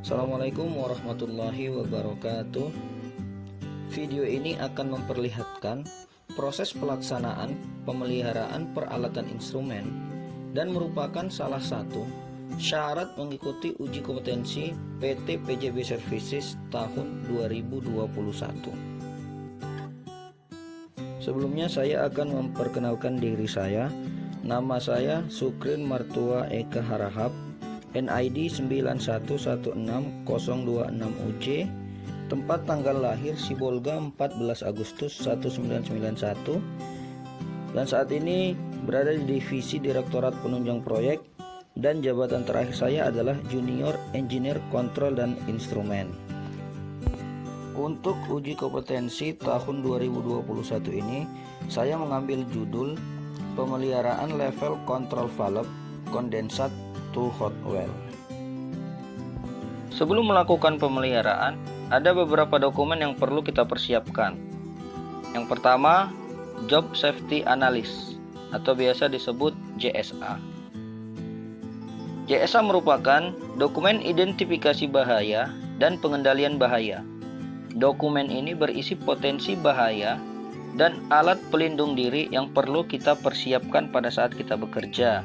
Assalamualaikum warahmatullahi wabarakatuh. Video ini akan memperlihatkan proses pelaksanaan pemeliharaan peralatan instrumen dan merupakan salah satu syarat mengikuti uji kompetensi PT PJB Services tahun 2021. Sebelumnya saya akan memperkenalkan diri saya. Nama saya Sukrin Martua Eka Harahap, NID 9116-026UJ, tempat tanggal lahir Sibolga 14 Agustus 1991, dan saat ini berada di divisi Direktorat Penunjang Proyek, dan jabatan terakhir saya adalah Junior Engineer Kontrol dan Instrumen. Untuk uji kompetensi tahun 2021 ini, saya mengambil judul Pemeliharaan Level Control Valve Kondensat to Hot Well. Sebelum melakukan pemeliharaan, ada beberapa dokumen yang perlu kita persiapkan. Yang pertama, Job Safety Analysis atau biasa disebut JSA. JSA merupakan dokumen identifikasi bahaya dan pengendalian bahaya. Dokumen ini berisi potensi bahaya dan alat pelindung diri yang perlu kita persiapkan pada saat kita bekerja.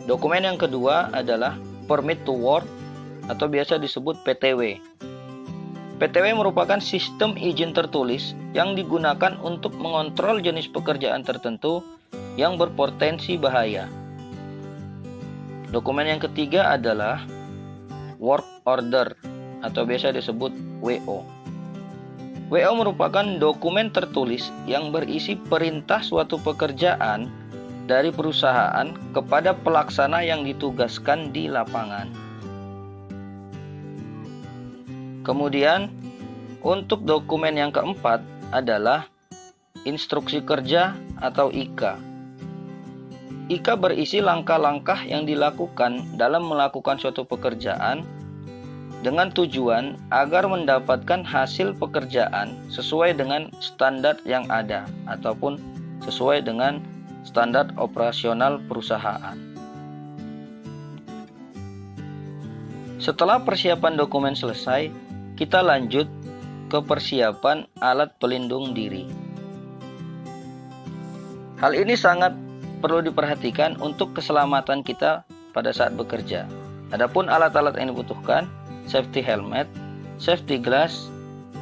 Dokumen yang kedua adalah Permit to Work atau biasa disebut PTW. PTW merupakan sistem izin tertulis yang digunakan untuk mengontrol jenis pekerjaan tertentu yang berpotensi bahaya. Dokumen yang ketiga adalah Work Order atau biasa disebut WO. WO merupakan dokumen tertulis yang berisi perintah suatu pekerjaan dari perusahaan kepada pelaksana yang ditugaskan di lapangan. Kemudian, untuk dokumen yang keempat adalah Instruksi Kerja atau IKA. IKA berisi langkah-langkah yang dilakukan dalam melakukan suatu pekerjaan dengan tujuan agar mendapatkan hasil pekerjaan sesuai dengan standar yang ada ataupun sesuai dengan standar operasional perusahaan. Setelah persiapan dokumen selesai, kita lanjut ke persiapan alat pelindung diri. Hal ini sangat perlu diperhatikan untuk keselamatan kita pada saat bekerja. Adapun alat-alat yang dibutuhkan, safety helmet, safety glass,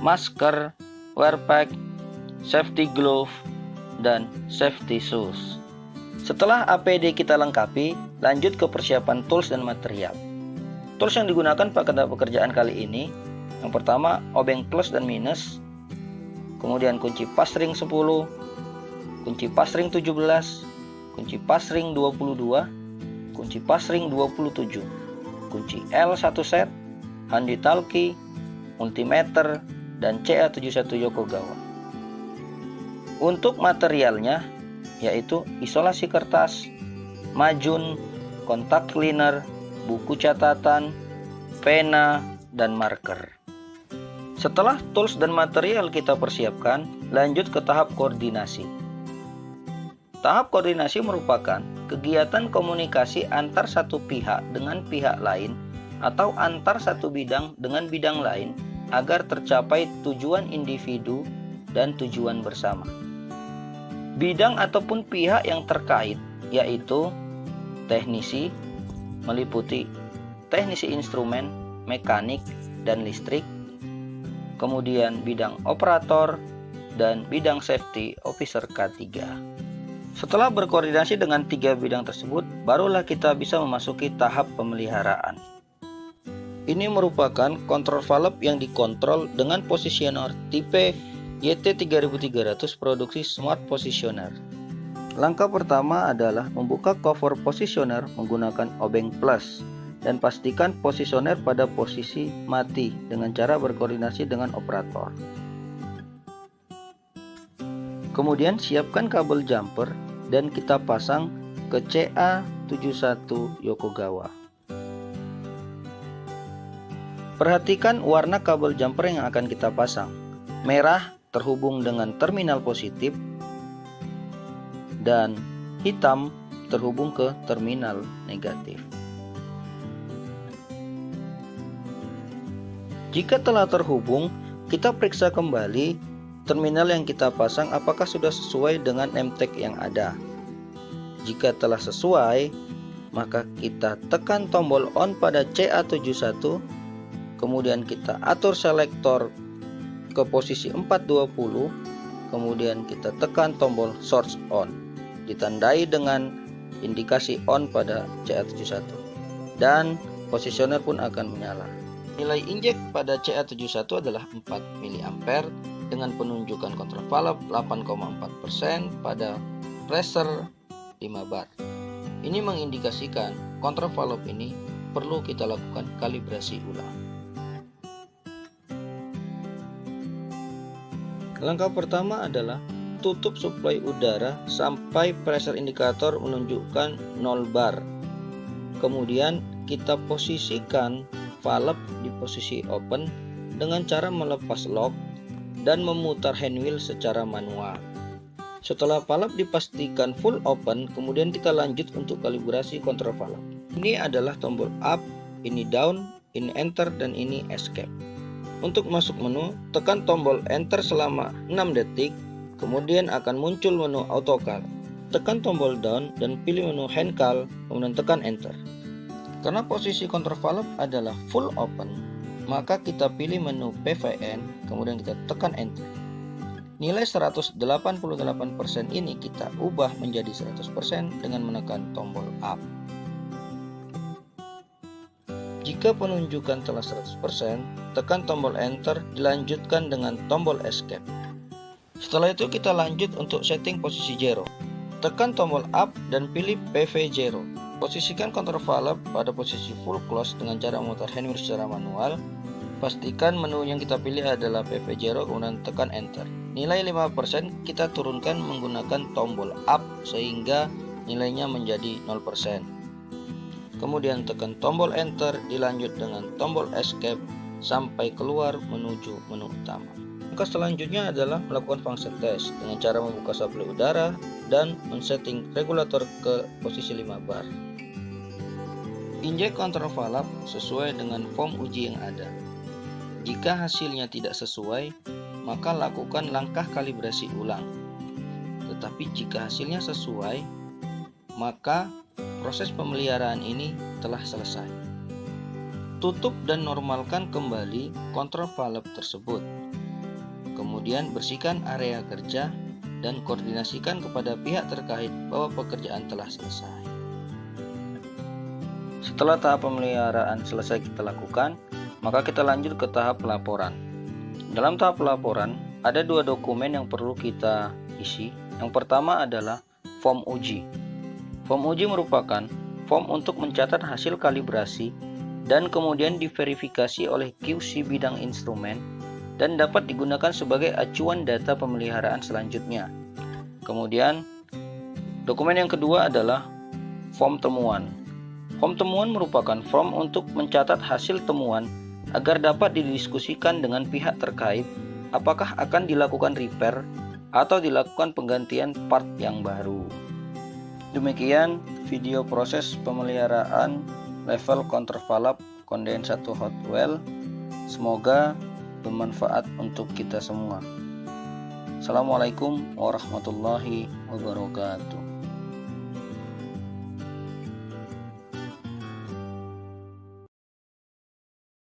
masker, wear pack, safety glove, dan safety shoes. Setelah APD kita lengkapi, lanjut ke persiapan tools dan material. Tools yang digunakan pada pekerjaan kali ini, yang pertama obeng plus dan minus, kemudian kunci pasring 10, kunci pasring 17, kunci pasring 22, kunci pasring 27, kunci L1 set, handi talki, multimeter, dan CA71 Yokogawa. Untuk materialnya yaitu isolasi kertas, majun, kontak cleaner, buku catatan, pena, dan marker. Setelah tools dan material kita persiapkan, lanjut ke tahap koordinasi. Tahap koordinasi merupakan kegiatan komunikasi antar satu pihak dengan pihak lain atau antar satu bidang dengan bidang lain agar tercapai tujuan individu dan tujuan bersama. Bidang ataupun pihak yang terkait yaitu teknisi, meliputi teknisi instrumen, mekanik, dan listrik, kemudian bidang operator, dan bidang safety officer K3. Setelah berkoordinasi dengan tiga bidang tersebut, barulah kita bisa memasuki tahap pemeliharaan. Ini merupakan kontrol valve yang dikontrol dengan positioner tipe YT3300 produksi Smart Positioner. Langkah pertama adalah membuka cover positioner menggunakan obeng plus dan pastikan positioner pada posisi mati dengan cara berkoordinasi dengan operator. Kemudian siapkan kabel jumper dan kita pasang ke CA71 Yokogawa. Perhatikan warna kabel jumper yang akan kita pasang. Merah terhubung dengan terminal positif dan hitam terhubung ke terminal negatif. Jika telah terhubung, kita periksa kembali terminal yang kita pasang apakah sudah sesuai dengan name tag yang ada. Jika telah sesuai, maka kita tekan tombol on pada CA71, kemudian kita atur selektor ke posisi 420, kemudian kita tekan tombol source on, ditandai dengan indikasi on pada CA71, dan posisioner pun akan menyala. Nilai injek pada CA71 adalah 4 mA dengan penunjukan kontrol valve 8,4% pada pressure 5 bar. Ini mengindikasikan kontrol valve ini perlu kita lakukan kalibrasi ulang. Langkah pertama adalah tutup suplai udara sampai pressure indikator menunjukkan 0 bar. Kemudian kita posisikan valve di posisi open dengan cara melepas lock dan memutar handwheel secara manual. Setelah valve dipastikan full open, kemudian kita lanjut untuk kalibrasi kontrol valve. Ini adalah tombol up, ini down, ini enter, dan ini escape. Untuk masuk menu, tekan tombol enter selama 6 detik, kemudian akan muncul menu autocal. Tekan tombol down dan pilih menu handcal, kemudian tekan enter. Karena posisi kontrol valve adalah full open, maka kita pilih menu PVN, kemudian kita tekan enter. Nilai 188% ini kita ubah menjadi 100% dengan menekan tombol up. Jika penunjukan telah 100%, tekan tombol enter, dilanjutkan dengan tombol escape. Setelah itu kita lanjut untuk setting posisi 0. Tekan tombol up dan pilih PV0. Posisikan kontrol valve pada posisi full close dengan cara memutar handwheel secara manual. Pastikan menu yang kita pilih adalah PV0, kemudian tekan enter. Nilai 5% kita turunkan menggunakan tombol up sehingga nilainya menjadi 0%. Kemudian tekan tombol enter, dilanjut dengan tombol escape sampai keluar menuju menu utama. Langkah selanjutnya adalah melakukan function test dengan cara membuka suplai udara dan men-setting regulator ke posisi 5 bar. Injek kontrol valve sesuai dengan form uji yang ada. Jika hasilnya tidak sesuai, maka lakukan langkah kalibrasi ulang. Tetapi jika hasilnya sesuai, maka proses pemeliharaan ini telah selesai. Tutup dan normalkan kembali kontrol valve tersebut. Kemudian bersihkan area kerja dan koordinasikan kepada pihak terkait bahwa pekerjaan telah selesai. Setelah tahap pemeliharaan selesai kita lakukan, maka kita lanjut ke tahap pelaporan. Dalam tahap pelaporan, ada 2 dokumen yang perlu kita isi. Yang pertama adalah form uji. Form uji merupakan form untuk mencatat hasil kalibrasi dan kemudian diverifikasi oleh QC bidang instrumen dan dapat digunakan sebagai acuan data pemeliharaan selanjutnya. Kemudian, dokumen yang kedua adalah form temuan. Form temuan merupakan form untuk mencatat hasil temuan agar dapat didiskusikan dengan pihak terkait apakah akan dilakukan repair atau dilakukan penggantian part yang baru. Demikian video proses pemeliharaan level kontrol valve kondensator hot well. Semoga bermanfaat untuk kita semua. Assalamualaikum warahmatullahi wabarakatuh.